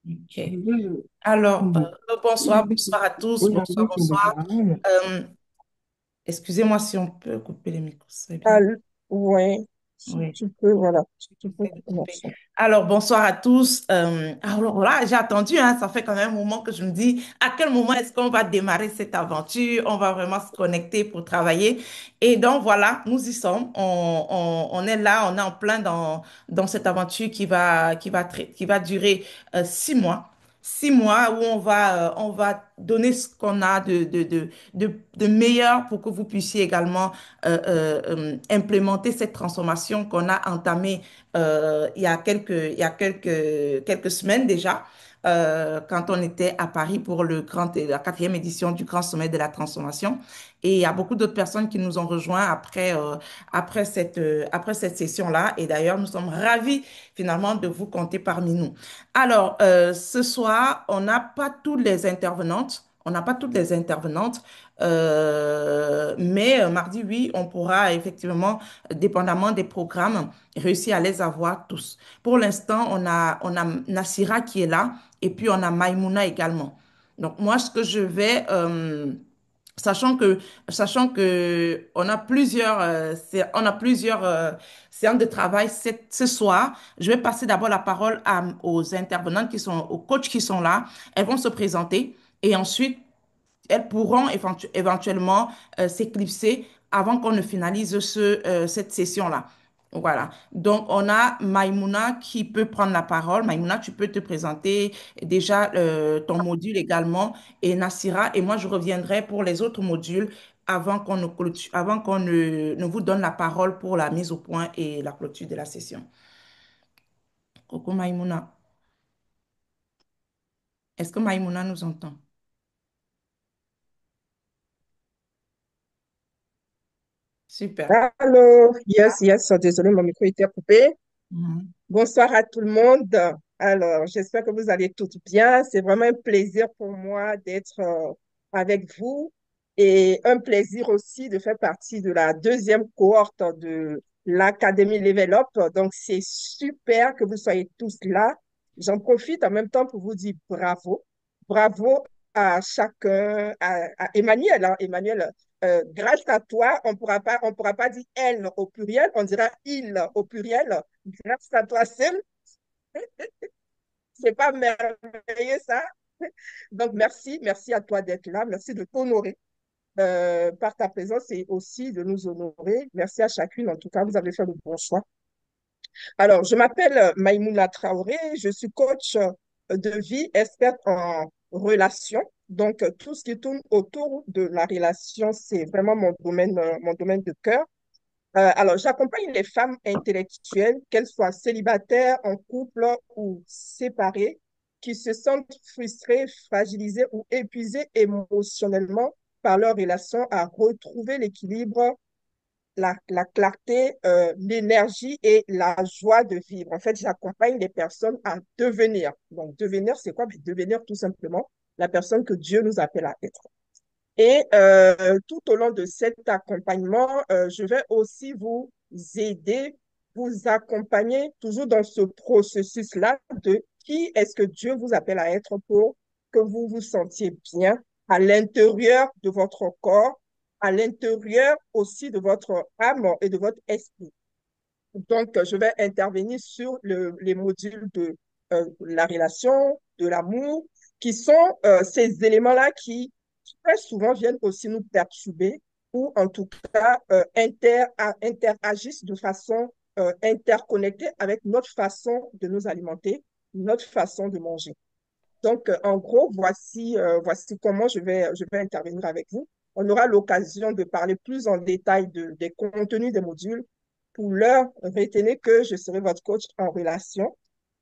Ok. Oui, Alors, oui, bonsoir, bonsoir à tous, oui, bonsoir, bonsoir. Euh, Excusez-moi si on peut couper les micros, c'est bien. ouais, si Oui. tu peux, voilà, si tu peux J'essaie de couper. commencer. Alors, bonsoir à tous. Alors là, j'ai attendu, hein, ça fait quand même un moment que je me dis à quel moment est-ce qu'on va démarrer cette aventure, on va vraiment se connecter pour travailler. Et donc, voilà, nous y sommes. On est là, on est en plein dans cette aventure qui va durer 6 mois. 6 mois où on va donner ce qu'on a de meilleur pour que vous puissiez également implémenter cette transformation qu'on a entamée quelques semaines déjà, quand on était à Paris pour la quatrième édition du Grand Sommet de la Transformation. Et il y a beaucoup d'autres personnes qui nous ont rejoints après cette session-là. Et d'ailleurs, nous sommes ravis finalement de vous compter parmi nous. Alors, ce soir, on n'a pas toutes les intervenantes. On n'a pas toutes les intervenantes, mais mardi, oui, on pourra effectivement, dépendamment des programmes, réussi à les avoir tous. Pour l'instant, on a Nassira qui est là et puis on a Maïmouna également. Donc moi, ce que je vais, sachant que, sachant que on a plusieurs séances de travail ce soir, je vais passer d'abord la parole aux intervenantes aux coachs qui sont là. Elles vont se présenter et ensuite elles pourront éventuellement s'éclipser avant qu'on ne finalise cette session-là. Voilà. Donc, on a Maïmouna qui peut prendre la parole. Maïmouna, tu peux te présenter déjà ton module également et Nassira. Et moi, je reviendrai pour les autres modules avant qu'on ne vous donne la parole pour la mise au point et la clôture de la session. Coucou Maïmouna. Est-ce que Maïmouna nous entend? Super. Alors, yes, désolé, mon micro était coupé. Mhm. Bonsoir à tout le monde. Alors, j'espère que vous allez toutes bien. C'est vraiment un plaisir pour moi d'être avec vous et un plaisir aussi de faire partie de la deuxième cohorte de l'Académie Level Up. Donc, c'est super que vous soyez tous là. J'en profite en même temps pour vous dire bravo. Bravo à chacun, à Emmanuel, hein. Emmanuel, grâce à toi, on pourra pas dire elle au pluriel, on dira il au pluriel. Grâce à toi seul, c'est pas merveilleux ça. Donc merci à toi d'être là, merci de t'honorer par ta présence et aussi de nous honorer. Merci à chacune, en tout cas, vous avez fait le bon choix. Alors, je m'appelle Maïmouna Traoré, je suis coach de vie, experte en relations. Donc, tout ce qui tourne autour de la relation, c'est vraiment mon domaine de cœur. Alors, j'accompagne les femmes intellectuelles, qu'elles soient célibataires, en couple ou séparées, qui se sentent frustrées, fragilisées ou épuisées émotionnellement par leur relation à retrouver l'équilibre, la clarté, l'énergie et la joie de vivre. En fait, j'accompagne les personnes à devenir. Donc, devenir, c'est quoi? Ben, devenir tout simplement la personne que Dieu nous appelle à être. Et tout au long de cet accompagnement, je vais aussi vous aider, vous accompagner toujours dans ce processus-là de qui est-ce que Dieu vous appelle à être pour que vous vous sentiez bien à l'intérieur de votre corps, à l'intérieur aussi de votre âme et de votre esprit. Donc, je vais intervenir sur les modules de la relation, de l'amour, qui sont ces éléments-là qui très souvent viennent aussi nous perturber ou en tout cas interagissent de façon interconnectée avec notre façon de nous alimenter, notre façon de manger. Donc, en gros, voici comment je vais intervenir avec vous. On aura l'occasion de parler plus en détail des contenus des modules. Pour l'heure, retenez que je serai votre coach en relation.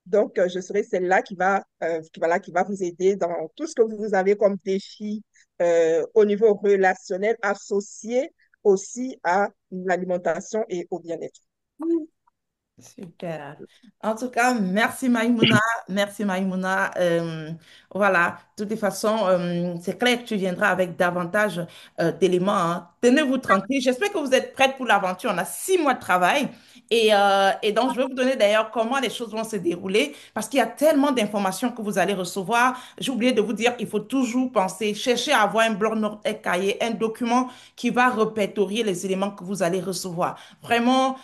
Donc, je serai celle-là qui va vous aider dans tout ce que vous avez comme défi au niveau relationnel associé aussi à l'alimentation et au bien-être. Super. En tout cas, merci Maïmouna. Merci Maïmouna. Voilà, de toute façon, c'est clair que tu viendras avec davantage d'éléments, hein. Tenez-vous tranquille. J'espère que vous êtes prête pour l'aventure. On a 6 mois de travail Et donc, je vais vous donner d'ailleurs comment les choses vont se dérouler parce qu'il y a tellement d'informations que vous allez recevoir. J'ai oublié de vous dire, il faut toujours penser, chercher à avoir un bloc-notes, un cahier, un document qui va répertorier les éléments que vous allez recevoir. Vraiment,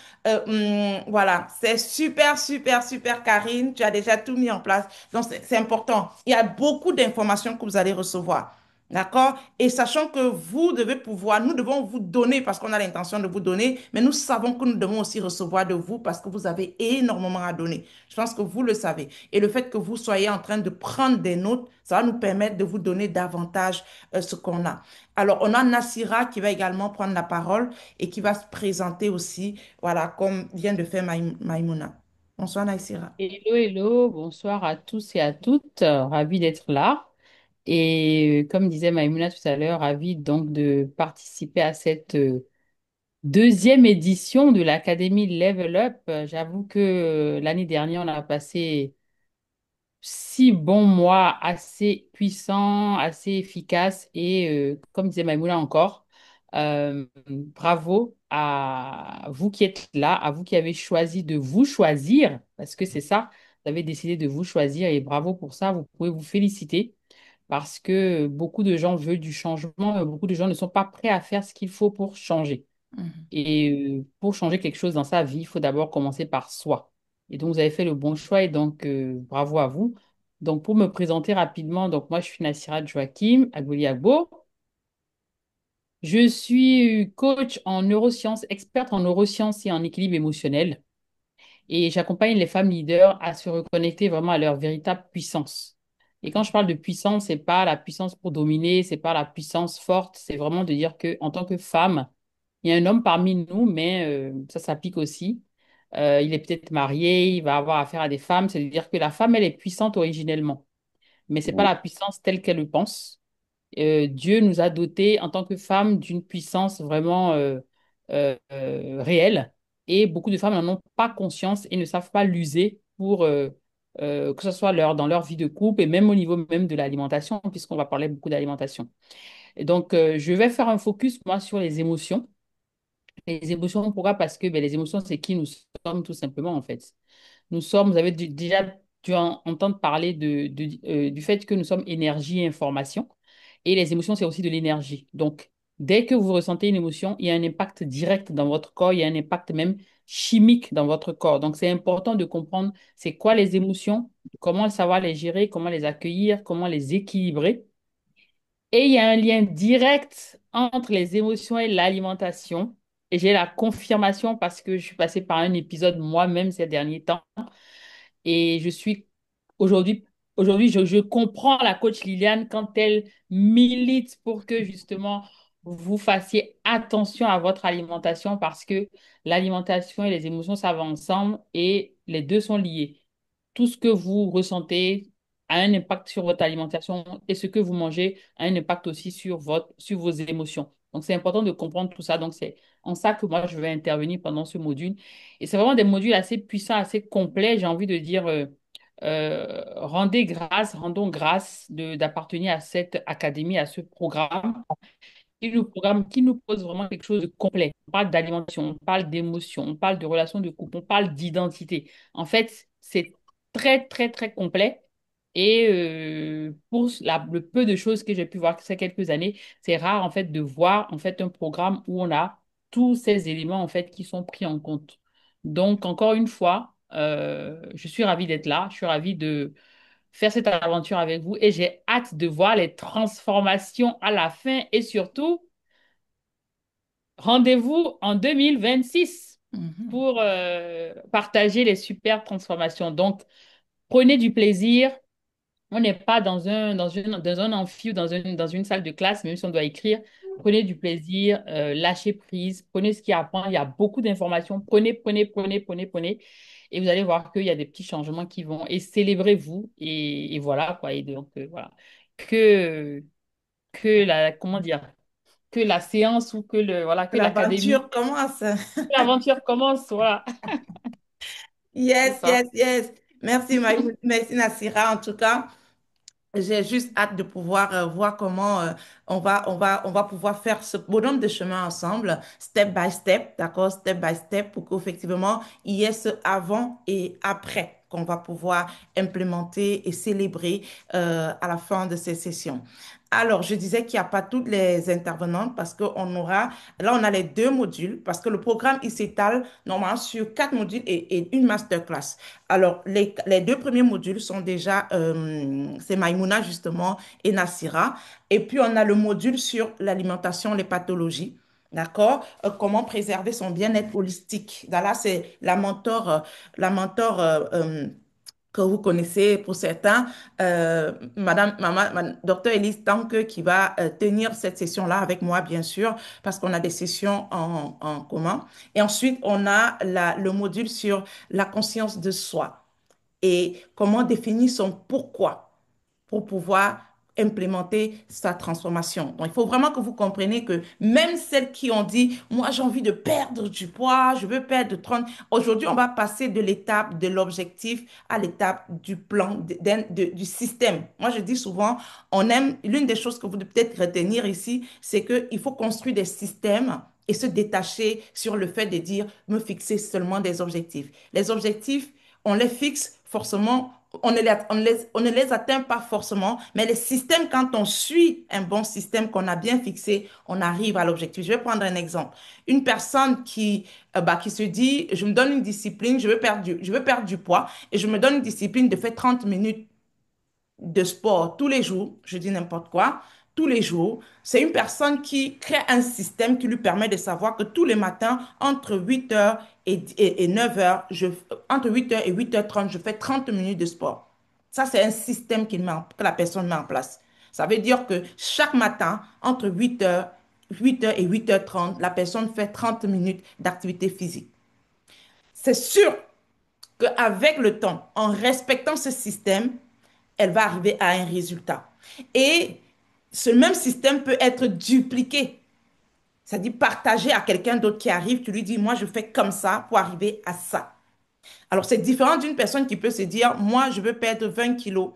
voilà, c'est super, super, super, Karine. Tu as déjà tout mis en place. Donc, c'est important. Il y a beaucoup d'informations que vous allez recevoir. D'accord? Et sachant que vous devez pouvoir, nous devons vous donner parce qu'on a l'intention de vous donner, mais nous savons que nous devons aussi recevoir de vous parce que vous avez énormément à donner. Je pense que vous le savez. Et le fait que vous soyez en train de prendre des notes, ça va nous permettre de vous donner davantage ce qu'on a. Alors, on a Nassira qui va également prendre la parole et qui va se présenter aussi, voilà, comme vient de faire Maïmouna. Bonsoir, Nassira. Hello, hello, bonsoir à tous et à toutes. Ravi d'être là. Et comme disait Maïmouna tout à l'heure, ravi donc de participer à cette deuxième édition de l'Académie Level Up. J'avoue que l'année dernière, on a passé 6 bons mois assez puissants, assez efficaces. Et comme disait Maïmouna encore, bravo à vous qui êtes là, à vous qui avez choisi de vous choisir, parce que c'est ça, vous avez décidé de vous choisir et bravo pour ça, vous pouvez vous féliciter. Parce que beaucoup de gens veulent du changement, mais beaucoup de gens ne sont pas prêts à faire ce qu'il faut pour changer. Mhm. Et pour changer quelque chose dans sa vie, il faut d'abord commencer par soi. Et donc, vous avez fait le bon choix et donc, bravo à vous. Donc, pour me présenter rapidement, donc moi, je suis Nassira Joachim Agbo. Je suis coach en neurosciences, experte en neurosciences et en équilibre émotionnel. Et j'accompagne les femmes leaders à se reconnecter vraiment à leur véritable puissance. Et quand je parle de puissance, c'est pas la puissance pour dominer, c'est pas la puissance forte, c'est vraiment de dire que en tant que femme, il y a un homme parmi nous, mais ça s'applique aussi. Il est peut-être marié, il va avoir affaire à des femmes, c'est de dire que la femme, elle est puissante originellement, mais c'est pas la puissance telle qu'elle le pense. Dieu nous a dotés en tant que femmes d'une puissance vraiment réelle et beaucoup de femmes n'en ont pas conscience et ne savent pas l'user pour que ce soit dans leur vie de couple et même au niveau même de l'alimentation puisqu'on va parler beaucoup d'alimentation. Et donc, je vais faire un focus moi sur les émotions. Les émotions, pourquoi? Parce que ben, les émotions, c'est qui nous sommes tout simplement en fait. Nous sommes, vous avez déjà dû entendre parler du fait que nous sommes énergie et information. Et les émotions, c'est aussi de l'énergie. Donc, dès que vous ressentez une émotion, il y a un impact direct dans votre corps, il y a un impact même chimique dans votre corps. Donc, c'est important de comprendre c'est quoi les émotions, comment savoir les gérer, comment les accueillir, comment les équilibrer. Et il y a un lien direct entre les émotions et l'alimentation. Et j'ai la confirmation parce que je suis passée par un épisode moi-même ces derniers temps. Et je suis aujourd'hui, aujourd'hui, je comprends la coach Liliane quand elle milite pour que justement vous fassiez attention à votre alimentation parce que l'alimentation et les émotions, ça va ensemble et les deux sont liés. Tout ce que vous ressentez a un impact sur votre alimentation et ce que vous mangez a un impact aussi sur vos émotions. Donc, c'est important de comprendre tout ça. Donc, c'est en ça que moi, je vais intervenir pendant ce module. Et c'est vraiment des modules assez puissants, assez complets. J'ai envie de dire, rendons grâce d'appartenir à cette académie, à ce programme qui nous pose vraiment quelque chose de complet. On parle d'alimentation, on parle d'émotion, on parle de relations de couple, on parle d'identité. En fait, c'est très, très, très complet. Et pour le peu de choses que j'ai pu voir ces quelques années, c'est rare en fait de voir en fait un programme où on a tous ces éléments en fait qui sont pris en compte. Donc encore une fois, je suis ravie d'être là, je suis ravie de faire cette aventure avec vous et j'ai hâte de voir les transformations à la fin et surtout, rendez-vous en 2026 Mhm. pour partager les super transformations. Donc, prenez du plaisir. On n'est pas dans un amphi ou dans une salle de classe, même si on doit écrire. Prenez du plaisir, lâchez prise, prenez ce qui apprend. Il y a beaucoup d'informations. Prenez. Et vous allez voir qu'il y a des petits changements qui vont. Et célébrez-vous. Et voilà, quoi. Et donc, voilà. Que, comment dire, que la séance ou voilà, que l'académie, L'aventure commence. que l'aventure commence. Voilà, c'est Yes, ça. yes, yes. Merci, Maïmouna. Merci, Nassira, en tout cas. J'ai juste hâte de pouvoir voir comment on va pouvoir faire ce bonhomme de chemin ensemble, step by step, d'accord, step by step, pour qu'effectivement, il y ait ce avant et après qu'on va pouvoir implémenter et célébrer à la fin de ces sessions. Alors, je disais qu'il n'y a pas toutes les intervenantes parce qu'on aura, là, on a les deux modules parce que le programme, il s'étale normalement sur quatre modules et une masterclass. Alors, les deux premiers modules sont déjà, c'est Maïmouna justement et Nassira. Et puis, on a le module sur l'alimentation, les pathologies. D'accord? Comment préserver son bien-être holistique. Là, c'est la mentor que vous connaissez pour certains, docteur Elise Tanque, qui va tenir cette session-là avec moi, bien sûr, parce qu'on a des sessions en commun. Et ensuite, on a le module sur la conscience de soi et comment définir son pourquoi pour pouvoir implémenter sa transformation. Donc, il faut vraiment que vous compreniez que même celles qui ont dit, moi, j'ai envie de perdre du poids, je veux perdre 30, aujourd'hui, on va passer de l'étape de l'objectif à l'étape du plan, du système. Moi, je dis souvent, on aime, l'une des choses que vous devez peut-être retenir ici, c'est qu'il faut construire des systèmes et se détacher sur le fait de dire, me fixer seulement des objectifs. Les objectifs, on les fixe forcément, on ne les atteint pas forcément, mais les systèmes, quand on suit un bon système qu'on a bien fixé, on arrive à l'objectif. Je vais prendre un exemple. Une personne qui se dit, je me donne une discipline, je veux perdre du poids et je me donne une discipline de faire 30 minutes de sport tous les jours, je dis n'importe quoi, tous les jours, c'est une personne qui crée un système qui lui permet de savoir que tous les matins, entre 8 heures et 9 heures, entre 8 heures et 8h30, je fais 30 minutes de sport. Ça, c'est un système que la personne met en place. Ça veut dire que chaque matin, entre 8 heures et 8h30, la personne fait 30 minutes d'activité physique. C'est sûr qu'avec le temps, en respectant ce système, elle va arriver à un résultat. Et ce même système peut être dupliqué, c'est-à-dire partagé à quelqu'un d'autre qui arrive, tu lui dis, moi, je fais comme ça pour arriver à ça. Alors, c'est différent d'une personne qui peut se dire, moi, je veux perdre 20 kilos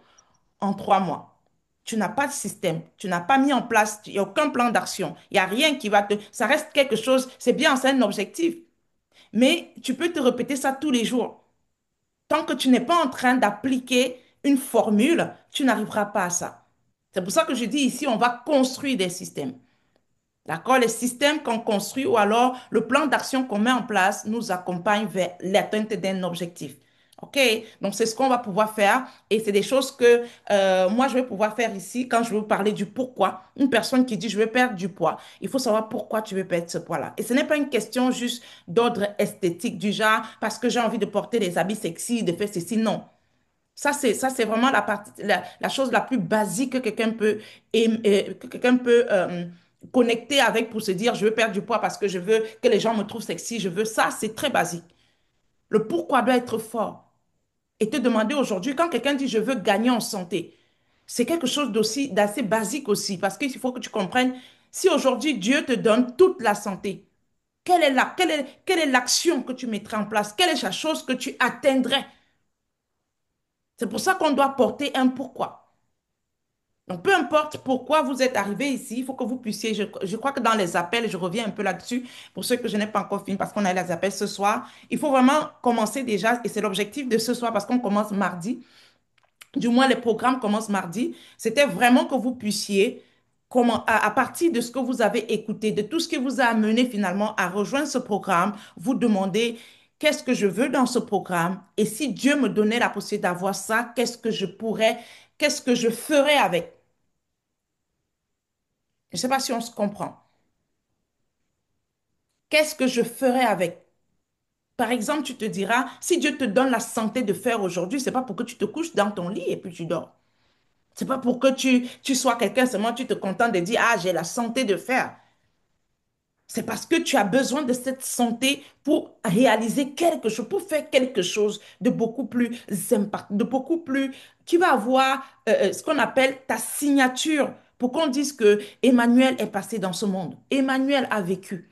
en 3 mois. Tu n'as pas de système, tu n'as pas mis en place, il n'y a aucun plan d'action, il n'y a rien qui va te... Ça reste quelque chose, c'est bien, c'est un objectif, mais tu peux te répéter ça tous les jours. Tant que tu n'es pas en train d'appliquer une formule, tu n'arriveras pas à ça. C'est pour ça que je dis ici, on va construire des systèmes. D'accord? Les systèmes qu'on construit ou alors le plan d'action qu'on met en place nous accompagne vers l'atteinte d'un objectif. OK? Donc, c'est ce qu'on va pouvoir faire et c'est des choses que moi, je vais pouvoir faire ici quand je vais vous parler du pourquoi. Une personne qui dit, je veux perdre du poids, il faut savoir pourquoi tu veux perdre ce poids-là. Et ce n'est pas une question juste d'ordre esthétique du genre parce que j'ai envie de porter des habits sexy, de faire ceci. Non. Ça, c'est vraiment la chose la plus basique que quelqu'un peut, connecter avec pour se dire, je veux perdre du poids parce que je veux que les gens me trouvent sexy. Je veux ça, c'est très basique. Le pourquoi doit être fort. Et te demander aujourd'hui, quand quelqu'un dit, je veux gagner en santé, c'est quelque chose d'assez basique aussi parce qu'il faut que tu comprennes, si aujourd'hui Dieu te donne toute la santé, quelle est l'action que tu mettrais en place? Quelle est la chose que tu atteindrais? C'est pour ça qu'on doit porter un pourquoi. Donc, peu importe pourquoi vous êtes arrivé ici, il faut que vous puissiez, je crois que dans les appels, je reviens un peu là-dessus, pour ceux que je n'ai pas encore fini, parce qu'on a les appels ce soir, il faut vraiment commencer déjà, et c'est l'objectif de ce soir, parce qu'on commence mardi, du moins les programmes commencent mardi, c'était vraiment que vous puissiez, à partir de ce que vous avez écouté, de tout ce qui vous a amené finalement à rejoindre ce programme, vous demander qu'est-ce que je veux dans ce programme et si Dieu me donnait la possibilité d'avoir ça, qu'est-ce que je ferais avec? Je ne sais pas si on se comprend. Qu'est-ce que je ferais avec? Par exemple, tu te diras, si Dieu te donne la santé de faire aujourd'hui, c'est pas pour que tu te couches dans ton lit et puis tu dors. C'est pas pour que tu sois quelqu'un seulement, tu te contentes de dire, ah, j'ai la santé de faire. C'est parce que tu as besoin de cette santé pour réaliser quelque chose, pour faire quelque chose de beaucoup plus impact, de beaucoup plus, qui va avoir ce qu'on appelle ta signature, pour qu'on dise que Emmanuel est passé dans ce monde. Emmanuel a vécu.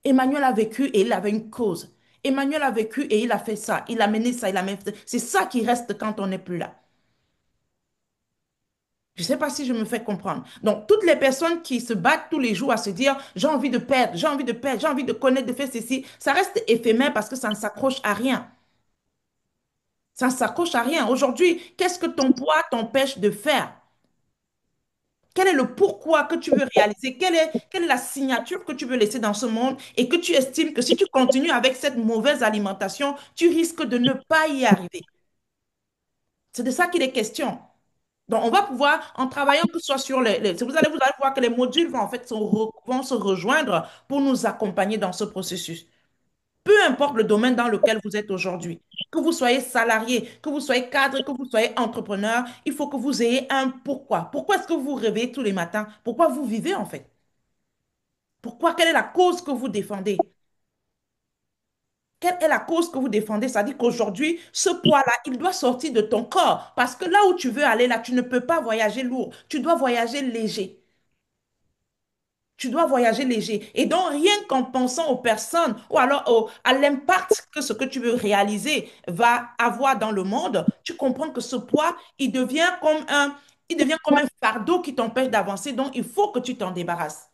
Emmanuel a vécu et il avait une cause. Emmanuel a vécu et il a fait ça. Il a mené ça, il a mené ça. C'est ça qui reste quand on n'est plus là. Je ne sais pas si je me fais comprendre. Donc, toutes les personnes qui se battent tous les jours à se dire, j'ai envie de perdre, j'ai envie de perdre, j'ai envie de connaître, de faire ceci, ça reste éphémère parce que ça ne s'accroche à rien. Ça ne s'accroche à rien. Aujourd'hui, qu'est-ce que ton poids t'empêche de faire? Quel est le pourquoi que tu veux réaliser? Quelle est la signature que tu veux laisser dans ce monde et que tu estimes que si tu continues avec cette mauvaise alimentation, tu risques de ne pas y arriver? C'est de ça qu'il est question. Donc, on va pouvoir, en travaillant que ce soit sur vous allez voir que les modules vont en fait vont se rejoindre pour nous accompagner dans ce processus. Peu importe le domaine dans lequel vous êtes aujourd'hui, que vous soyez salarié, que vous soyez cadre, que vous soyez entrepreneur, il faut que vous ayez un pourquoi. Pourquoi est-ce que vous vous réveillez tous les matins? Pourquoi vous vivez en fait? Pourquoi? Quelle est la cause que vous défendez? Quelle est la cause que vous défendez? C'est-à-dire qu'aujourd'hui, ce poids-là, il doit sortir de ton corps. Parce que là où tu veux aller, là, tu ne peux pas voyager lourd. Tu dois voyager léger. Tu dois voyager léger. Et donc, rien qu'en pensant aux personnes ou alors à l'impact que ce que tu veux réaliser va avoir dans le monde, tu comprends que ce poids, il devient comme un fardeau qui t'empêche d'avancer. Donc, il faut que tu t'en débarrasses.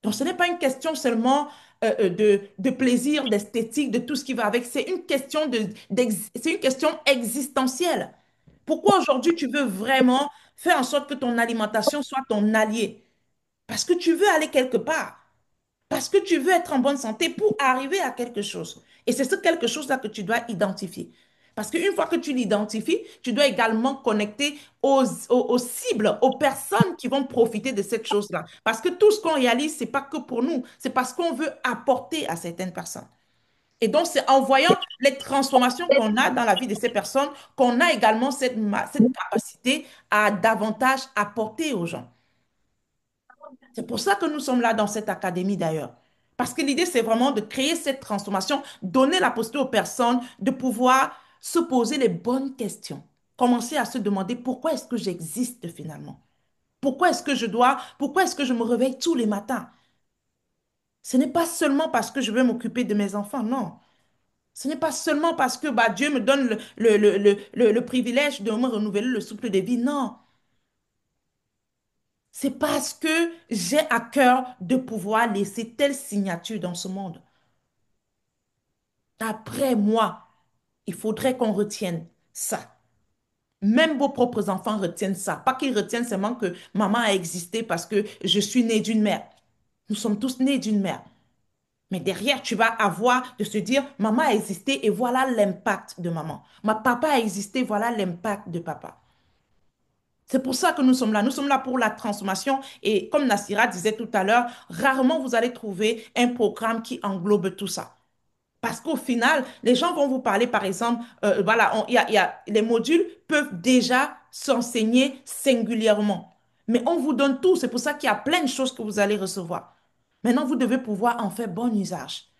Donc, ce n'est pas une question seulement de plaisir, d'esthétique, de tout ce qui va avec. C'est une question existentielle. Pourquoi aujourd'hui tu veux vraiment faire en sorte que ton alimentation soit ton allié? Parce que tu veux aller quelque part. Parce que tu veux être en bonne santé pour arriver à quelque chose. Et c'est ce quelque chose-là que tu dois identifier. Parce qu'une fois que tu l'identifies, tu dois également connecter aux cibles, aux personnes qui vont profiter de cette chose-là. Parce que tout ce qu'on réalise, ce n'est pas que pour nous, c'est parce qu'on veut apporter à certaines personnes. Et donc, c'est en voyant les transformations qu'on a dans la vie de ces personnes qu'on a également cette capacité à davantage apporter aux gens. C'est pour ça que nous sommes là dans cette académie d'ailleurs. Parce que l'idée, c'est vraiment de créer cette transformation, donner la possibilité aux personnes de pouvoir se poser les bonnes questions. Commencer à se demander pourquoi est-ce que j'existe finalement? Pourquoi est-ce que je me réveille tous les matins? Ce n'est pas seulement parce que je veux m'occuper de mes enfants, non. Ce n'est pas seulement parce que bah, Dieu me donne le privilège de me renouveler le souffle de vie, non. C'est parce que j'ai à cœur de pouvoir laisser telle signature dans ce monde. Après moi, il faudrait qu'on retienne ça. Même vos propres enfants retiennent ça. Pas qu'ils retiennent seulement que maman a existé parce que je suis née d'une mère. Nous sommes tous nés d'une mère. Mais derrière, tu vas avoir de se dire, maman a existé et voilà l'impact de maman. Ma papa a existé, voilà l'impact de papa. C'est pour ça que nous sommes là. Nous sommes là pour la transformation. Et comme Nassira disait tout à l'heure, rarement vous allez trouver un programme qui englobe tout ça. Parce qu'au final, les gens vont vous parler, par exemple, voilà, les modules peuvent déjà s'enseigner singulièrement. Mais on vous donne tout. C'est pour ça qu'il y a plein de choses que vous allez recevoir. Maintenant, vous devez pouvoir en faire bon usage.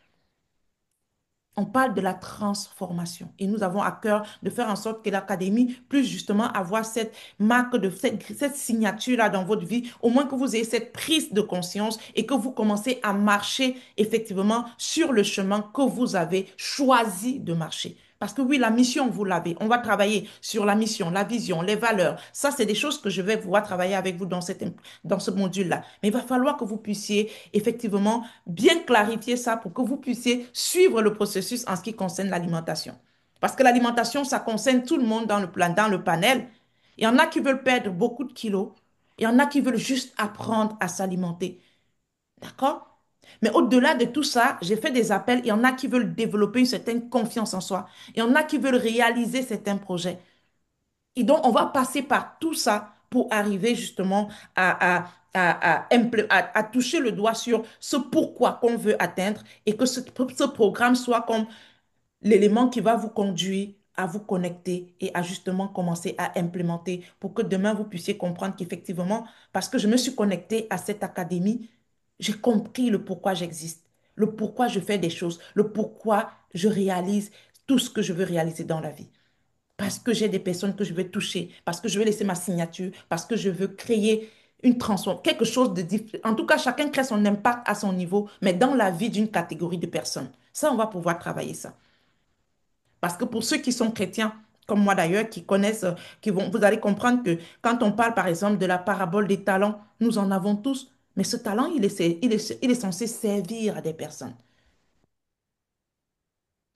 On parle de la transformation et nous avons à cœur de faire en sorte que l'académie puisse justement avoir cette marque cette signature-là dans votre vie, au moins que vous ayez cette prise de conscience et que vous commencez à marcher effectivement sur le chemin que vous avez choisi de marcher. Parce que oui, la mission, vous l'avez. On va travailler sur la mission, la vision, les valeurs. Ça, c'est des choses que je vais pouvoir travailler avec vous dans ce module-là. Mais il va falloir que vous puissiez effectivement bien clarifier ça pour que vous puissiez suivre le processus en ce qui concerne l'alimentation. Parce que l'alimentation, ça concerne tout le monde dans le panel. Il y en a qui veulent perdre beaucoup de kilos. Il y en a qui veulent juste apprendre à s'alimenter. D'accord? Mais au-delà de tout ça, j'ai fait des appels. Il y en a qui veulent développer une certaine confiance en soi. Il y en a qui veulent réaliser certains projets. Et donc, on va passer par tout ça pour arriver justement à toucher le doigt sur ce pourquoi qu'on veut atteindre et que ce programme soit comme l'élément qui va vous conduire à vous connecter et à justement commencer à implémenter pour que demain vous puissiez comprendre qu'effectivement, parce que je me suis connectée à cette académie, j'ai compris le pourquoi j'existe, le pourquoi je fais des choses, le pourquoi je réalise tout ce que je veux réaliser dans la vie. Parce que j'ai des personnes que je veux toucher, parce que je veux laisser ma signature, parce que je veux créer une transformation, quelque chose de différent. En tout cas, chacun crée son impact à son niveau, mais dans la vie d'une catégorie de personnes. Ça, on va pouvoir travailler ça. Parce que pour ceux qui sont chrétiens, comme moi d'ailleurs, qui connaissent, vous allez comprendre que quand on parle par exemple de la parabole des talents, nous en avons tous, mais ce talent, il est censé servir à des personnes.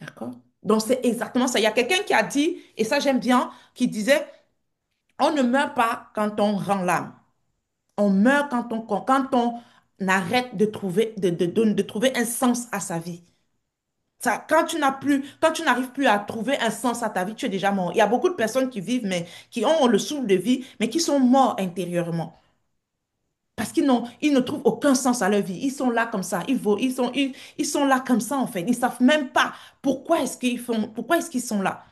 D'accord? Donc c'est exactement ça. Il y a quelqu'un qui a dit, et ça j'aime bien, qui disait, on ne meurt pas quand on rend l'âme. On meurt quand on arrête de trouver, de trouver un sens à sa vie. Ça, quand tu n'arrives plus à trouver un sens à ta vie, tu es déjà mort. Il y a beaucoup de personnes qui vivent, mais qui ont le souffle de vie, mais qui sont morts intérieurement. Parce ils ne trouvent aucun sens à leur vie. Ils sont là comme ça. Ils sont là comme ça, en fait. Ils ne savent même pas pourquoi est-ce qu'ils sont là.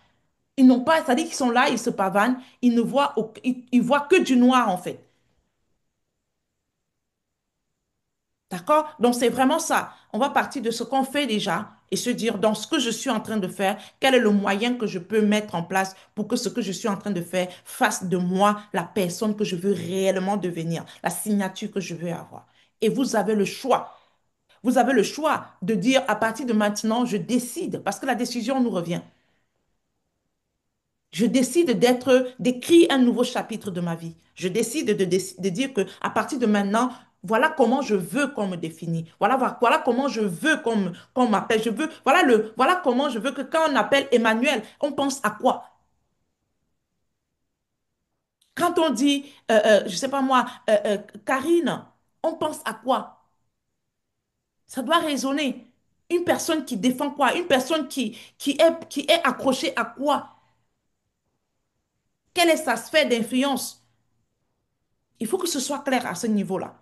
Ils n'ont pas, c'est-à-dire qu'ils sont là, ils se pavanent, ils voient que du noir, en fait. D'accord? Donc, c'est vraiment ça. On va partir de ce qu'on fait déjà et se dire, dans ce que je suis en train de faire, quel est le moyen que je peux mettre en place pour que ce que je suis en train de faire fasse de moi la personne que je veux réellement devenir, la signature que je veux avoir. Et vous avez le choix. Vous avez le choix de dire, à partir de maintenant, je décide, parce que la décision nous revient. Je décide d'écrire un nouveau chapitre de ma vie. Je décide de dire que à partir de maintenant, voilà comment je veux qu'on me définisse. Voilà comment je veux qu'on m'appelle. Voilà comment je veux que quand on appelle Emmanuel, on pense à quoi? Quand on dit, je sais pas moi, Karine, on pense à quoi? Ça doit résonner. Une personne qui défend quoi? Une personne qui est accrochée à quoi? Quelle est sa sphère d'influence? Il faut que ce soit clair à ce niveau-là.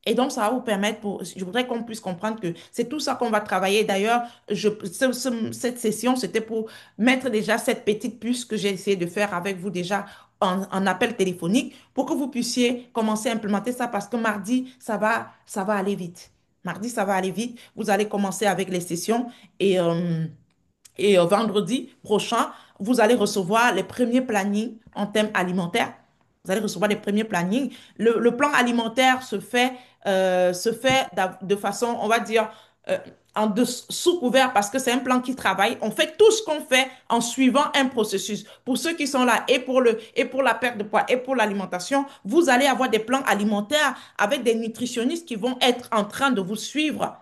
Et donc, ça va vous permettre, je voudrais qu'on puisse comprendre que c'est tout ça qu'on va travailler. D'ailleurs, cette session, c'était pour mettre déjà cette petite puce que j'ai essayé de faire avec vous déjà en appel téléphonique pour que vous puissiez commencer à implémenter ça parce que mardi, ça va aller vite. Mardi, ça va aller vite. Vous allez commencer avec les sessions et, vendredi prochain, vous allez recevoir les premiers plannings en thème alimentaire. Vous allez recevoir les premiers plannings. Le plan alimentaire se fait de façon, on va dire, euh, sous couvert parce que c'est un plan qui travaille. On fait tout ce qu'on fait en suivant un processus. Pour ceux qui sont là et pour la perte de poids et pour l'alimentation, vous allez avoir des plans alimentaires avec des nutritionnistes qui vont être en train de vous suivre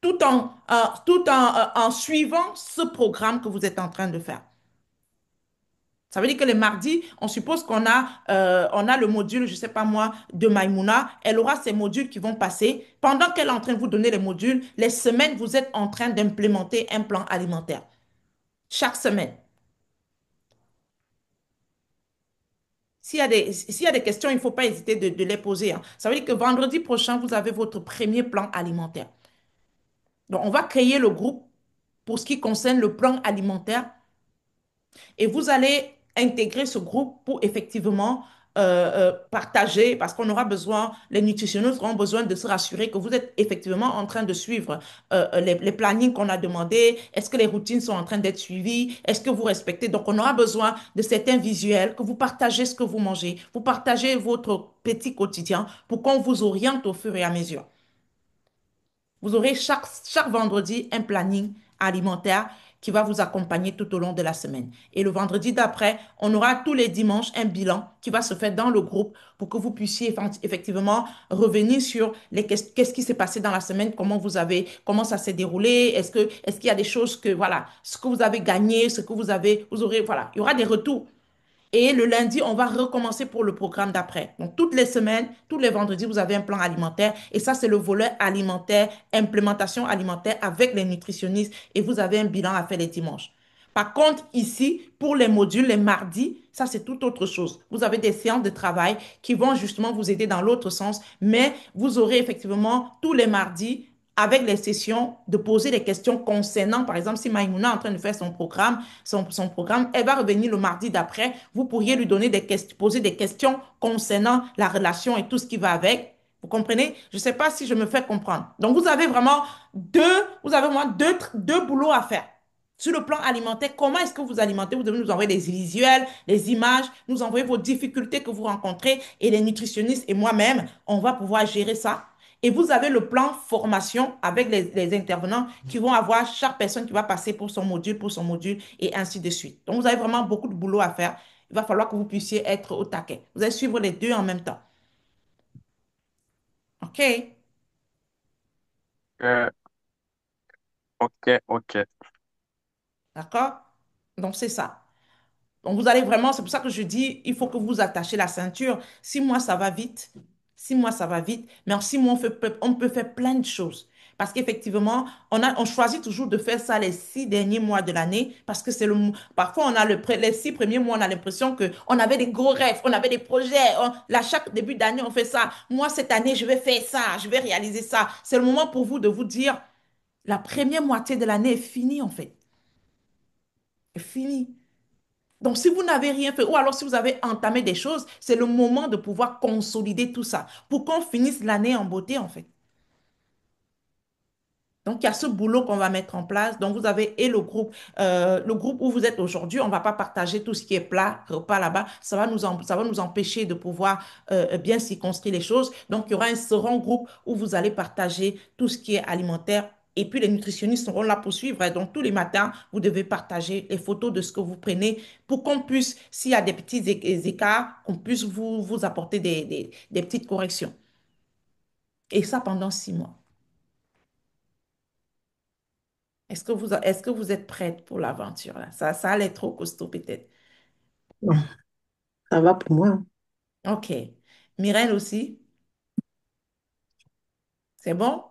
en suivant ce programme que vous êtes en train de faire. Ça veut dire que les mardis, on suppose on a le module, je ne sais pas moi, de Maïmouna. Elle aura ces modules qui vont passer. Pendant qu'elle est en train de vous donner les modules, les semaines, vous êtes en train d'implémenter un plan alimentaire. Chaque semaine. S'il y a des questions, il ne faut pas hésiter de les poser, hein. Ça veut dire que vendredi prochain, vous avez votre premier plan alimentaire. Donc, on va créer le groupe pour ce qui concerne le plan alimentaire. Et vous allez intégrer ce groupe pour effectivement partager, parce qu'on aura besoin, les nutritionnistes auront besoin de se rassurer que vous êtes effectivement en train de suivre les plannings qu'on a demandés. Est-ce que les routines sont en train d'être suivies? Est-ce que vous respectez? Donc, on aura besoin de certains visuels, que vous partagez ce que vous mangez, vous partagez votre petit quotidien pour qu'on vous oriente au fur et à mesure. Vous aurez chaque vendredi un planning alimentaire qui va vous accompagner tout au long de la semaine. Et le vendredi d'après, on aura tous les dimanches un bilan qui va se faire dans le groupe pour que vous puissiez effectivement revenir sur qu'est-ce qui s'est passé dans la semaine, comment ça s'est déroulé, est-ce qu'il y a des choses que, voilà, ce que vous avez gagné, vous aurez, voilà, il y aura des retours. Et le lundi, on va recommencer pour le programme d'après. Donc, toutes les semaines, tous les vendredis, vous avez un plan alimentaire. Et ça, c'est le volet alimentaire, implémentation alimentaire avec les nutritionnistes. Et vous avez un bilan à faire les dimanches. Par contre, ici, pour les modules, les mardis, ça, c'est tout autre chose. Vous avez des séances de travail qui vont justement vous aider dans l'autre sens. Mais vous aurez effectivement tous les mardis avec les sessions, de poser des questions concernant, par exemple, si Maïmouna est en train de faire son programme, elle va revenir le mardi d'après, vous pourriez lui donner poser des questions concernant la relation et tout ce qui va avec. Vous comprenez? Je ne sais pas si je me fais comprendre. Donc, vous avez vraiment deux boulots à faire. Sur le plan alimentaire, comment est-ce que vous alimentez? Vous devez nous envoyer des visuels, des images, nous envoyer vos difficultés que vous rencontrez et les nutritionnistes et moi-même, on va pouvoir gérer ça. Et vous avez le plan formation avec les intervenants qui vont avoir chaque personne qui va passer pour son module, et ainsi de suite. Donc, vous avez vraiment beaucoup de boulot à faire. Il va falloir que vous puissiez être au taquet. Vous allez suivre les deux en même temps. OK? Euh, ok, ok. D'accord? Donc, c'est ça. Donc, vous allez vraiment, c'est pour ça que je dis, il faut que vous attachiez la ceinture. 6 mois, ça va vite. 6 mois, ça va vite. Mais en 6 mois, on peut faire plein de choses. Parce qu'effectivement, on choisit toujours de faire ça les 6 derniers mois de l'année parce que parfois, les 6 premiers mois, on a l'impression qu'on avait des gros rêves, on avait des projets. Là, chaque début d'année, on fait ça. Moi, cette année, je vais faire ça, je vais réaliser ça. C'est le moment pour vous de vous dire, la première moitié de l'année est finie, en fait. Est finie. Donc, si vous n'avez rien fait, ou alors si vous avez entamé des choses, c'est le moment de pouvoir consolider tout ça pour qu'on finisse l'année en beauté, en fait. Donc, il y a ce boulot qu'on va mettre en place. Donc, vous avez et le groupe où vous êtes aujourd'hui, on ne va pas partager tout ce qui est plat, repas là-bas. Ça va nous empêcher de pouvoir bien circonscrire les choses. Donc, il y aura un second groupe où vous allez partager tout ce qui est alimentaire. Et puis, les nutritionnistes seront là pour suivre, hein. Donc, tous les matins, vous devez partager les photos de ce que vous prenez pour qu'on puisse, s'il y a des petits écarts, qu'on puisse vous apporter des petites corrections. Et ça pendant 6 mois. Est-ce que vous êtes prête pour l'aventure là? Ça allait trop costaud peut-être. Bon, ça va pour moi. Ok. Myrène aussi, c'est bon?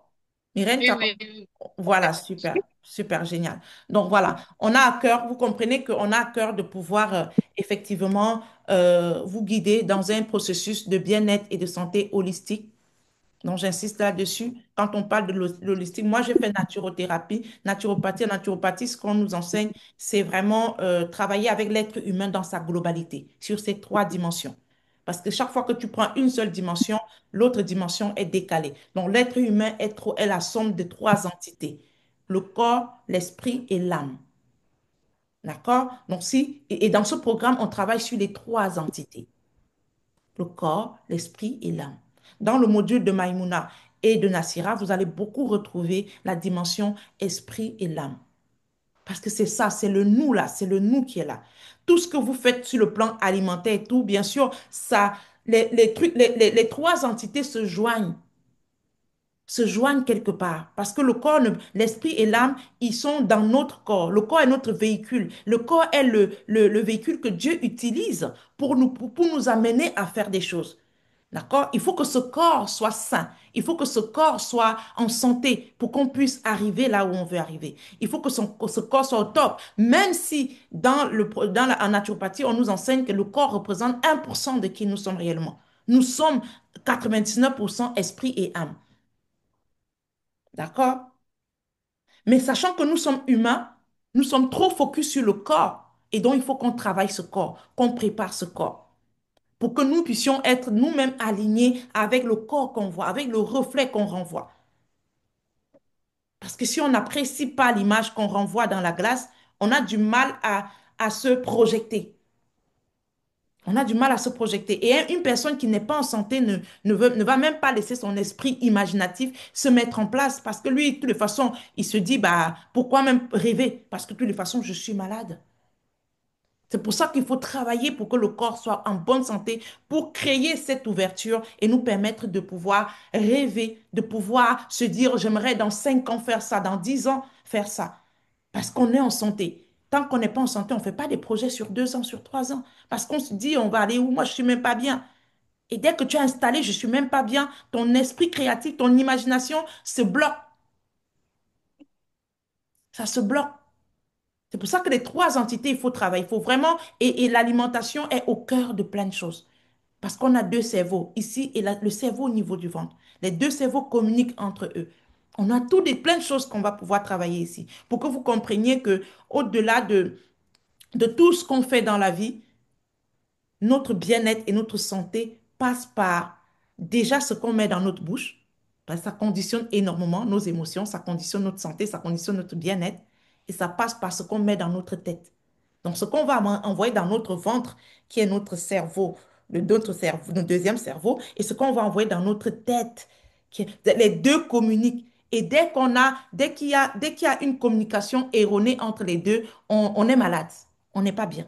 Myrène, Oui, oui, oui. voilà, super, super, génial. Donc voilà, on a à cœur, vous comprenez qu'on a à cœur de pouvoir effectivement vous guider dans un processus de bien-être et de santé holistique. Donc, j'insiste là-dessus. Quand on parle de l'holistique, moi, j'ai fait naturothérapie, naturopathie. En naturopathie, ce qu'on nous enseigne, c'est vraiment travailler avec l'être humain dans sa globalité, sur ces 3 dimensions. Parce que chaque fois que tu prends une seule dimension, l'autre dimension est décalée. Donc, l'être humain est la somme de 3 entités: le corps, l'esprit et l'âme. D'accord? Donc, et dans ce programme, on travaille sur les 3 entités: le corps, l'esprit et l'âme. Dans le module de Maïmouna et de Nassira, vous allez beaucoup retrouver la dimension esprit et l'âme. Parce que c'est ça, c'est le nous là, c'est le nous qui est là. Tout ce que vous faites sur le plan alimentaire et tout, bien sûr, ça, les trucs, les 3 entités se joignent quelque part. Parce que l'esprit et l'âme, ils sont dans notre corps. Le corps est notre véhicule. Le corps est le véhicule que Dieu utilise pour nous amener à faire des choses. D'accord? Il faut que ce corps soit sain. Il faut que ce corps soit en santé pour qu'on puisse arriver là où on veut arriver. Il faut que ce corps soit au top. Même si en naturopathie, on nous enseigne que le corps représente 1% de qui nous sommes réellement. Nous sommes 99% esprit et âme. D'accord? Mais sachant que nous sommes humains, nous sommes trop focus sur le corps. Et donc, il faut qu'on travaille ce corps, qu'on prépare ce corps, pour que nous puissions être nous-mêmes alignés avec le corps qu'on voit, avec le reflet qu'on renvoie. Parce que si on n'apprécie pas l'image qu'on renvoie dans la glace, on a du mal à se projeter. On a du mal à se projeter. Et une personne qui n'est pas en santé ne va même pas laisser son esprit imaginatif se mettre en place parce que lui, de toutes les façons, il se dit, bah, pourquoi même rêver? Parce que de toutes les façons, je suis malade. C'est pour ça qu'il faut travailler pour que le corps soit en bonne santé, pour créer cette ouverture et nous permettre de pouvoir rêver, de pouvoir se dire, j'aimerais dans 5 ans faire ça, dans 10 ans faire ça. Parce qu'on est en santé. Tant qu'on n'est pas en santé, on ne fait pas des projets sur 2 ans, sur 3 ans. Parce qu'on se dit, on va aller où? Moi, je ne suis même pas bien. Et dès que tu as installé, je ne suis même pas bien, ton esprit créatif, ton imagination se bloque. Ça se bloque. C'est pour ça que les 3 entités, il faut travailler. Il faut vraiment. Et l'alimentation est au cœur de plein de choses. Parce qu'on a 2 cerveaux, ici et le cerveau au niveau du ventre. Les 2 cerveaux communiquent entre eux. On a plein de choses qu'on va pouvoir travailler ici. Pour que vous compreniez que au-delà de tout ce qu'on fait dans la vie, notre bien-être et notre santé passent par déjà ce qu'on met dans notre bouche. Parce que ça conditionne énormément nos émotions, ça conditionne notre santé, ça conditionne notre bien-être. Et ça passe par ce qu'on met dans notre tête. Donc, ce qu'on va envoyer dans notre ventre, qui est notre cerveau, notre deuxième cerveau, et ce qu'on va envoyer dans notre tête, Les deux communiquent. Et dès qu'il y a une communication erronée entre les deux, on est malade. On n'est pas bien.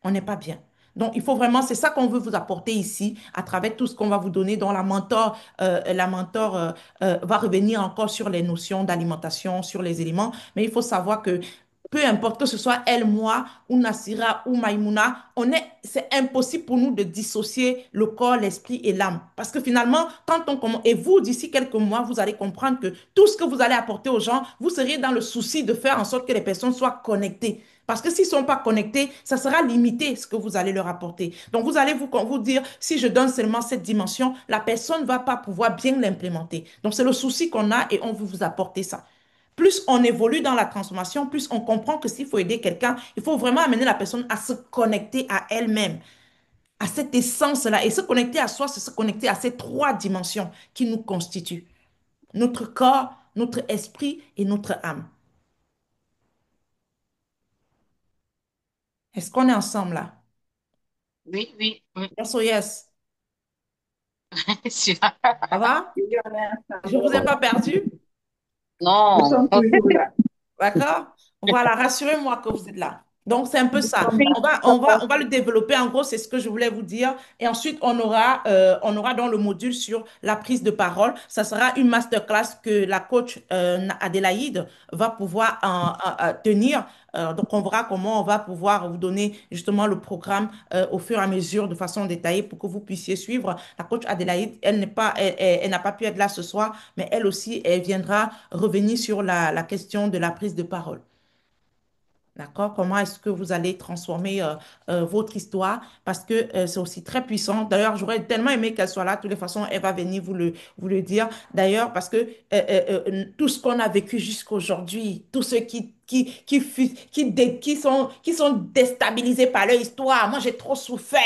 On n'est pas bien. Donc, il faut vraiment, c'est ça qu'on veut vous apporter ici, à travers tout ce qu'on va vous donner, dont la mentor va revenir encore sur les notions d'alimentation, sur les éléments. Mais il faut savoir que peu importe que ce soit elle, moi, ou Nassira, ou Maïmouna, c'est impossible pour nous de dissocier le corps, l'esprit et l'âme. Parce que finalement, quand on commence, et vous, d'ici quelques mois, vous allez comprendre que tout ce que vous allez apporter aux gens, vous seriez dans le souci de faire en sorte que les personnes soient connectées. Parce que s'ils ne sont pas connectés, ça sera limité ce que vous allez leur apporter. Donc, vous allez vous dire, si je donne seulement cette dimension, la personne ne va pas pouvoir bien l'implémenter. Donc, c'est le souci qu'on a et on veut vous apporter ça. Plus on évolue dans la transformation, plus on comprend que s'il faut aider quelqu'un, il faut vraiment amener la personne à se connecter à elle-même, à cette essence-là. Et se connecter à soi, c'est se connecter à ces trois dimensions qui nous constituent. Notre corps, notre esprit et notre âme. Est-ce qu'on est ensemble là? Oui, oui, oui. Yes or yes? Sûr. Ça va? Je ne vous ai pas perdu? Nous Non. sommes toujours là. D'accord? Voilà, rassurez-moi que vous êtes là. Donc, c'est un peu Nous ça. sommes là. On va le développer. En gros, c'est ce que je voulais vous dire. Et ensuite, on aura dans le module sur la prise de parole. Ça sera une masterclass que la coach Adélaïde va pouvoir tenir. Donc, on verra comment on va pouvoir vous donner justement le programme au fur et à mesure de façon détaillée pour que vous puissiez suivre. La coach Adélaïde, elle n'a pas pu être là ce soir, mais elle aussi, elle viendra revenir sur la question de la prise de parole. D'accord? Comment est-ce que vous allez transformer votre histoire? Parce que c'est aussi très puissant. D'ailleurs, j'aurais tellement aimé qu'elle soit là. De toutes les façons, elle va venir vous le dire. D'ailleurs, parce que tout ce qu'on a vécu jusqu'aujourd'hui, tous ceux qui sont déstabilisés par leur histoire. Moi, j'ai trop souffert.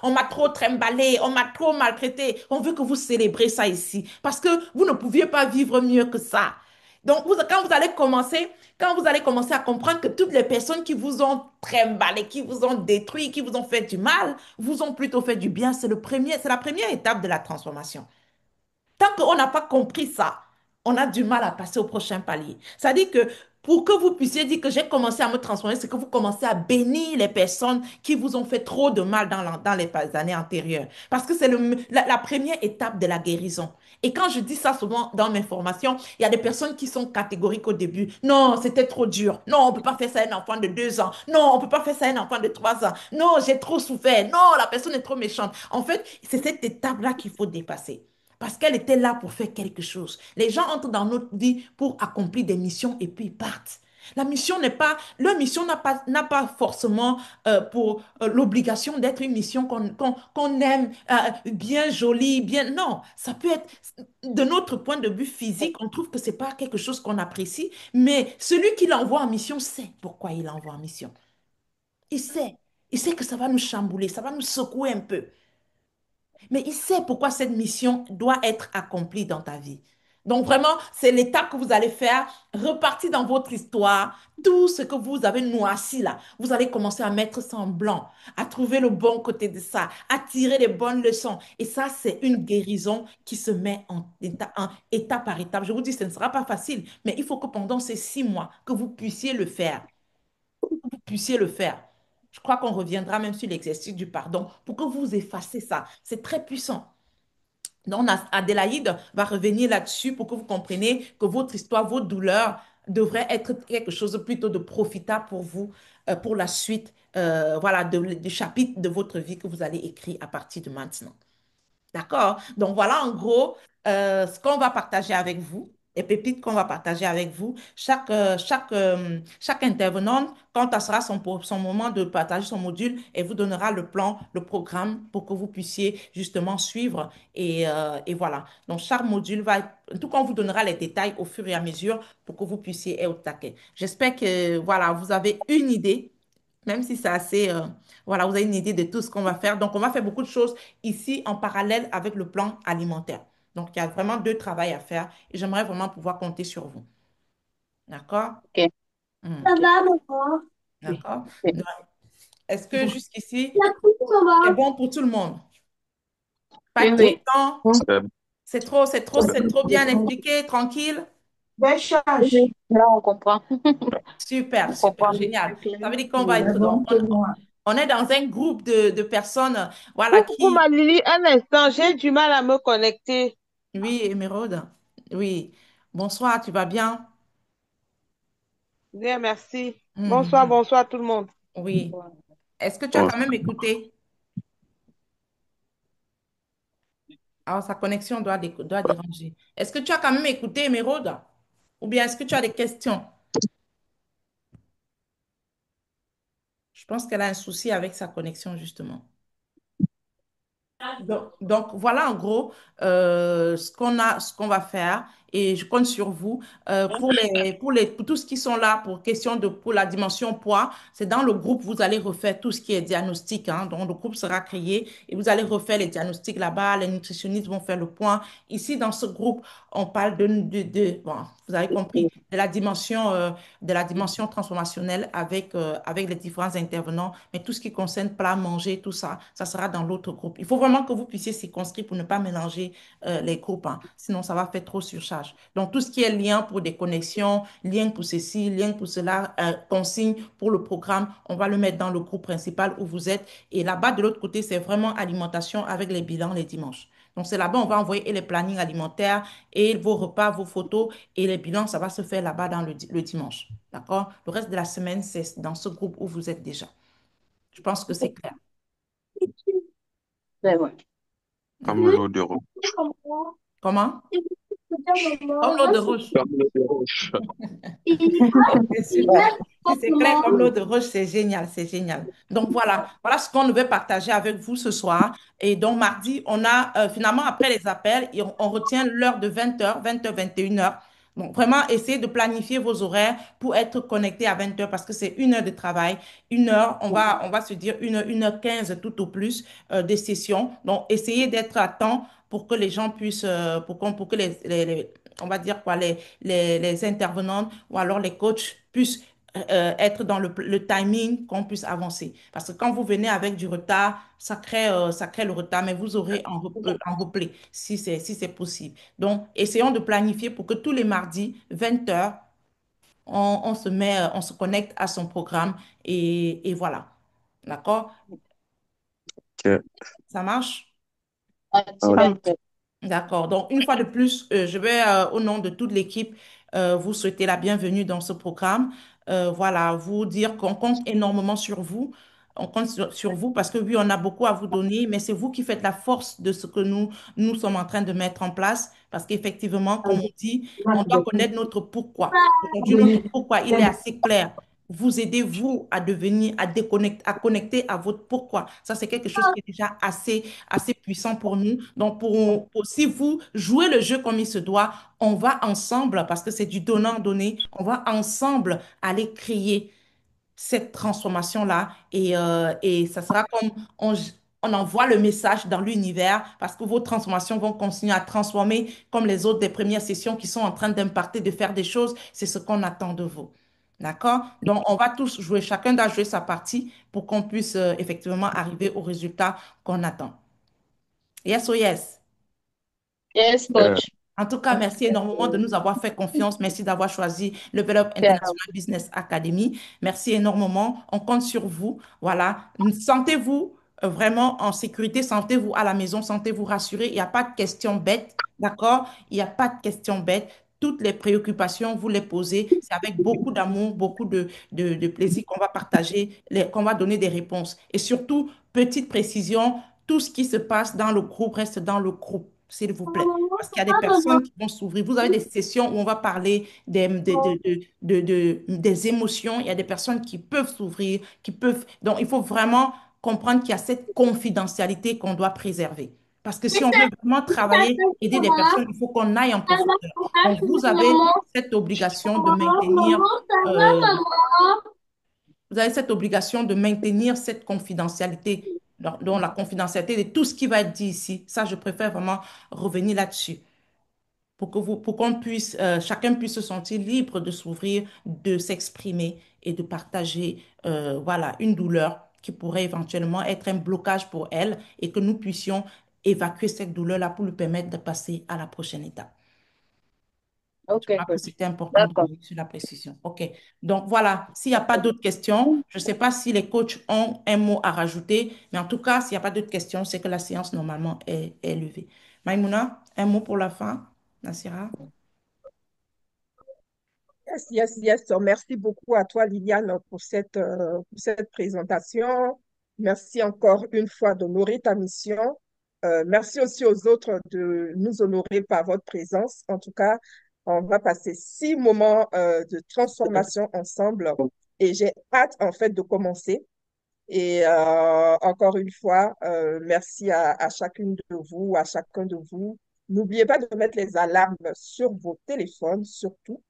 On m'a trop trimballé. On m'a trop maltraité. On veut que vous célébrez ça ici. Parce que vous ne pouviez pas vivre mieux que ça. Donc, quand vous allez commencer à comprendre que toutes les personnes qui vous ont trimballé, qui vous ont détruit, qui vous ont fait du mal, vous ont plutôt fait du bien, c'est la première étape de la transformation. Tant qu'on n'a pas compris ça, on a du mal à passer au prochain palier. C'est-à-dire que pour que vous puissiez dire que j'ai commencé à me transformer, c'est que vous commencez à bénir les personnes qui vous ont fait trop de mal dans les années antérieures. Parce que c'est la première étape de la guérison. Et quand je dis ça souvent dans mes formations, il y a des personnes qui sont catégoriques au début. Non, c'était trop dur. Non, on ne peut pas faire ça à un enfant de 2 ans. Non, on ne peut pas faire ça à un enfant de 3 ans. Non, j'ai trop souffert. Non, la personne est trop méchante. En fait, c'est cette étape-là qu'il faut dépasser. Parce qu'elle était là pour faire quelque chose. Les gens entrent dans notre vie pour accomplir des missions et puis ils partent. Leur mission n'a pas forcément pour l'obligation d'être une mission qu'on aime, bien jolie, bien. Non, ça peut être, de notre point de vue physique, on trouve que c'est pas quelque chose qu'on apprécie, mais celui qui l'envoie en mission sait pourquoi il l'envoie en mission. Il sait. Il sait que ça va nous chambouler, ça va nous secouer un peu. Mais il sait pourquoi cette mission doit être accomplie dans ta vie. Donc vraiment, c'est l'étape que vous allez faire, repartir dans votre histoire, tout ce que vous avez noirci là, vous allez commencer à mettre ça en blanc, à trouver le bon côté de ça, à tirer les bonnes leçons. Et ça, c'est une guérison qui se met en étape par étape. Je vous dis, ce ne sera pas facile, mais il faut que pendant ces 6 mois, que vous puissiez le faire, vous puissiez le faire. Je crois qu'on reviendra même sur l'exercice du pardon pour que vous effacez ça. C'est très puissant. Donc, Adélaïde va revenir là-dessus pour que vous compreniez que votre histoire, vos douleurs devraient être quelque chose plutôt de profitable pour vous, pour la suite, voilà, du chapitre de votre vie que vous allez écrire à partir de maintenant. D'accord? Donc voilà en gros ce qu'on va partager avec vous, les pépites qu'on va partager avec vous. Chaque intervenante, quand ça sera son moment de partager son module, elle vous donnera le plan, le programme pour que vous puissiez justement suivre. Et voilà. Donc chaque module en tout cas, on vous donnera les détails au fur et à mesure pour que vous puissiez être au taquet. J'espère que voilà, vous avez une idée. Même si c'est assez, voilà, vous avez une idée de tout ce qu'on va faire. Donc, on va faire beaucoup de choses ici en parallèle avec le plan alimentaire. Donc, il y a vraiment deux travails à faire et j'aimerais vraiment pouvoir compter sur vous. D'accord? Ok. Hmm. Ça va, maman? Oui. D'accord? Ok. Donc, est-ce que Bon. jusqu'ici, La coupe, ça c'est va? bon pour tout le monde? Pas Oui, de oui. questions? Bon. C'est C'est trop bien expliqué, tranquille. Là, on comprend. Super, On super, comprend mieux. génial. Ça veut dire qu'on va être on est dans un groupe de personnes, voilà, Coucou qui, Malili, un instant, j'ai du mal à me connecter. oui, Émeraude, oui. Bonsoir, tu vas bien? Bien, merci. Bonsoir, Mhm. bonsoir tout le monde. Oui. Est-ce que tu as Oh, quand même écouté? Alors, sa connexion doit déranger. Est-ce que tu as quand même écouté, Émeraude? Ou bien est-ce que tu as des questions? Je pense qu'elle a un souci avec sa connexion, justement. Donc, voilà en gros ce qu'on va faire et je compte sur vous pour tous qui sont là pour la dimension poids. C'est dans le groupe, vous allez refaire tout ce qui est diagnostic, hein. Donc, le groupe sera créé et vous allez refaire les diagnostics là-bas. Les nutritionnistes vont faire le point. Ici, dans ce groupe, on parle bon, vous avez compris, de la dimension transformationnelle avec les différents intervenants. Mais tout ce qui concerne plat, manger, tout ça, ça sera dans l'autre groupe. Il faut vraiment que vous puissiez circonscrire pour ne pas mélanger les groupes, hein. Sinon, ça va faire trop surcharge. Donc, tout ce qui est lien pour des connexions, lien pour ceci, lien pour cela, consigne pour le programme, on va le mettre dans le groupe principal où vous êtes. Et là-bas, de l'autre côté, c'est vraiment alimentation avec les bilans les dimanches. Donc, c'est là-bas, on va envoyer et les plannings alimentaires et vos repas, vos photos et les bilans, ça va se faire là-bas dans le dimanche. D'accord? Le reste de la semaine, c'est dans ce groupe où vous êtes déjà. Je pense que c'est clair. C'est vrai. comme l'eau de roche. Comment? Comme l'eau de roche. Comme l'eau de roche. Ok, super. Si c'est clair comme l'eau de roche, c'est génial, c'est génial. Donc voilà ce qu'on devait partager avec vous ce soir. Et donc mardi, on a finalement après les appels, on retient l'heure de 20h, 20h, 21h. Donc vraiment, essayez de planifier vos horaires pour être connecté à 20h parce que c'est une heure de travail. Une heure, on va se dire une heure 15 tout au plus des sessions. Donc essayez d'être à temps pour que les gens puissent, pour que on va dire quoi, les intervenants ou alors les coachs puissent être dans le timing, qu'on puisse avancer. Parce que quand vous venez avec du retard, ça crée le retard, mais vous aurez en replay si c'est possible. Donc, essayons de planifier pour que tous les mardis, 20h, on se connecte à son programme et voilà. D'accord? Ok. Ça marche? Ouais, Ah ouais. super. D'accord. Donc, une fois de plus, je vais, au nom de toute l'équipe, vous souhaiter la bienvenue dans ce programme. Voilà, vous dire qu'on compte énormément sur vous. On compte sur vous parce que oui, on a beaucoup à vous donner, mais c'est vous qui faites la force de ce que nous sommes en train de mettre en place. Parce qu'effectivement, comme on dit, on doit connaître notre pourquoi. Aujourd'hui, notre pourquoi, il est assez clair. Vous aidez, vous, à devenir, à déconnecter, à connecter à votre pourquoi. Ça, c'est quelque chose qui est déjà assez puissant pour nous. Donc, si vous jouez le jeu comme il se doit, on va ensemble, parce que c'est du donnant-donné, on va ensemble aller créer cette transformation-là et ça sera comme on envoie le message dans l'univers parce que vos transformations vont continuer à transformer comme les autres des premières sessions qui sont en train d'impacter, de faire des choses. C'est ce qu'on attend de vous. D'accord? Donc, on va tous jouer, chacun doit jouer sa partie pour qu'on puisse effectivement arriver au résultat qu'on attend. Yes or yes? Yes, Yeah. coach. En tout cas, merci énormément de nous avoir fait confiance. Merci d'avoir choisi Level Up Super. International Business Academy. Merci énormément. On compte sur vous. Voilà. Sentez-vous vraiment en sécurité. Sentez-vous à la maison. Sentez-vous rassuré. Il n'y a pas de questions bêtes. D'accord? Il n'y a pas de questions bêtes. Toutes les préoccupations, vous les posez. C'est avec beaucoup d'amour, beaucoup de plaisir qu'on va partager, qu'on va donner des réponses. Et surtout, petite précision, tout ce qui se passe dans le groupe reste dans le groupe, s'il vous plaît. Parce qu'il y a des personnes qui vont s'ouvrir. Vous avez des sessions où on va parler des émotions. Il y a des personnes qui peuvent s'ouvrir, qui peuvent. Donc, il faut vraiment comprendre qu'il y a cette confidentialité qu'on doit préserver. Parce que si on veut vraiment travailler, aider des personnes, il faut qu'on aille en profondeur. Donc, cette obligation de maintenir, euh, vous avez cette obligation de maintenir cette confidentialité, donc la confidentialité de tout ce qui va être dit ici. Ça, je préfère vraiment revenir là-dessus pour qu'on puisse, chacun puisse se sentir libre de s'ouvrir, de s'exprimer et de partager, voilà, une douleur qui pourrait éventuellement être un blocage pour elle et que nous puissions évacuer cette douleur-là pour lui permettre de passer à la prochaine étape. Je Ok, crois que coach. c'était important de D'accord. revenir sur la précision. OK. Donc voilà, s'il n'y a pas d'autres questions, je ne sais pas si les coachs ont un mot à rajouter, mais en tout cas, s'il n'y a pas d'autres questions, c'est que la séance normalement est levée. Maïmouna, un mot pour la fin, Nassira? Yes, yes, yes. Merci beaucoup à toi, Liliane, pour cette présentation. Merci encore une fois d'honorer ta mission. Merci aussi aux autres de nous honorer par votre présence. En tout cas, on va passer 6 moments de transformation ensemble et j'ai hâte en fait de commencer. Et encore une fois, merci à chacune de vous, à chacun de vous. N'oubliez pas de mettre les alarmes sur vos téléphones, surtout.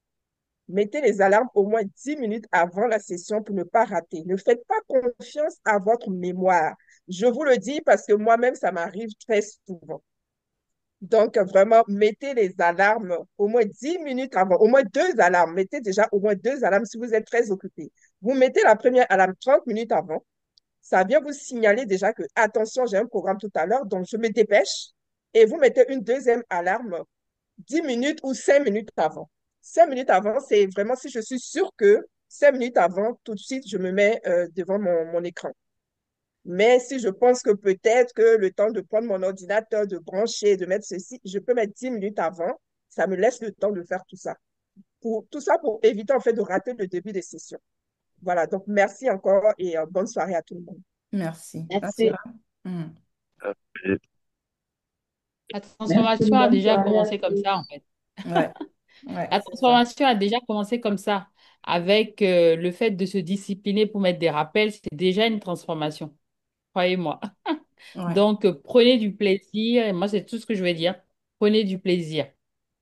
Mettez les alarmes au moins 10 minutes avant la session pour ne pas rater. Ne faites pas confiance à votre mémoire. Je vous le dis parce que moi-même, ça m'arrive très souvent. Donc, vraiment, mettez les alarmes au moins 10 minutes avant, au moins 2 alarmes. Mettez déjà au moins 2 alarmes si vous êtes très occupé. Vous mettez la première alarme 30 minutes avant. Ça vient vous signaler déjà que, attention, j'ai un programme tout à l'heure, donc je me dépêche. Et vous mettez une deuxième alarme 10 minutes ou 5 minutes avant. 5 minutes avant, c'est vraiment si je suis sûre que 5 minutes avant, tout de suite, je me mets devant mon écran. Mais si je pense que peut-être que le temps de prendre mon ordinateur, de brancher, de mettre ceci, je peux mettre 10 minutes avant. Ça me laisse le temps de faire tout ça. Tout ça pour éviter en fait de rater le début des sessions. Voilà, donc merci encore et bonne soirée à tout le monde. Merci. Merci. Nassira? Mhm. Et La transformation a déjà commencé comme ça, en fait. Ouais, ouais, La c'est ça. transformation a déjà commencé comme ça, avec le fait de se discipliner pour mettre des rappels, c'est déjà une transformation, croyez-moi. Ouais. Donc, prenez du plaisir, et moi, c'est tout ce que je vais dire, prenez du plaisir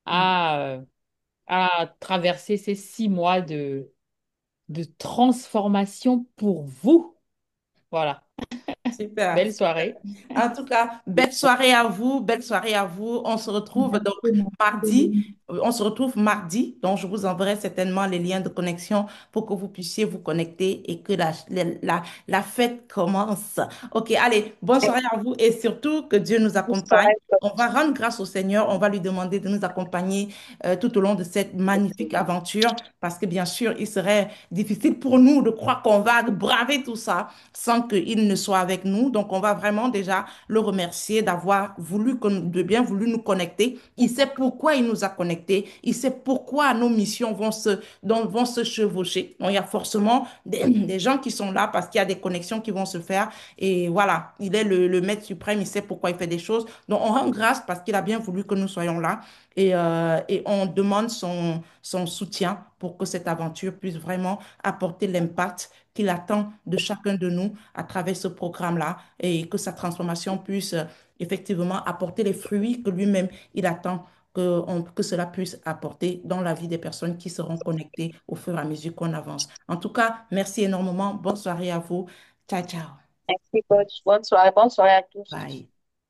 Mhm. à traverser ces 6 mois de transformation pour vous. Voilà, Super, belle super. soirée. En tout cas, belle soirée à vous, belle soirée à vous. On se retrouve donc mardi. On se retrouve mardi. Donc, je vous enverrai certainement les liens de connexion pour que vous puissiez vous connecter et que la fête commence. OK, allez, bonne soirée à vous et surtout que Dieu nous Bonne accompagne. soirée, On coach. va rendre grâce au Seigneur. On va lui demander de nous accompagner tout au long de cette magnifique aventure parce que bien sûr, il serait difficile pour nous de croire qu'on va braver tout ça sans qu'il ne soit avec nous. Donc, on va vraiment déjà le remercier d'avoir voulu, de bien voulu nous connecter. Il sait pourquoi il nous a connectés. Il sait pourquoi nos missions vont se chevaucher. Donc, il y a forcément des gens qui sont là parce qu'il y a des connexions qui vont se faire. Et voilà, il est le maître suprême. Il sait pourquoi il fait des choses. Donc, on rend grâce parce qu'il a bien voulu que nous soyons là. Et on demande son soutien pour que cette aventure puisse vraiment apporter l'impact qu'il attend de chacun de nous à travers ce programme-là et que sa transformation puisse effectivement apporter les fruits que lui-même il attend que cela puisse apporter dans la vie des personnes qui seront connectées au fur et à mesure qu'on avance. En tout cas, merci énormément. Bonne soirée à vous. Ciao, ciao. Merci, coach. Bonne soirée à tous. Bye.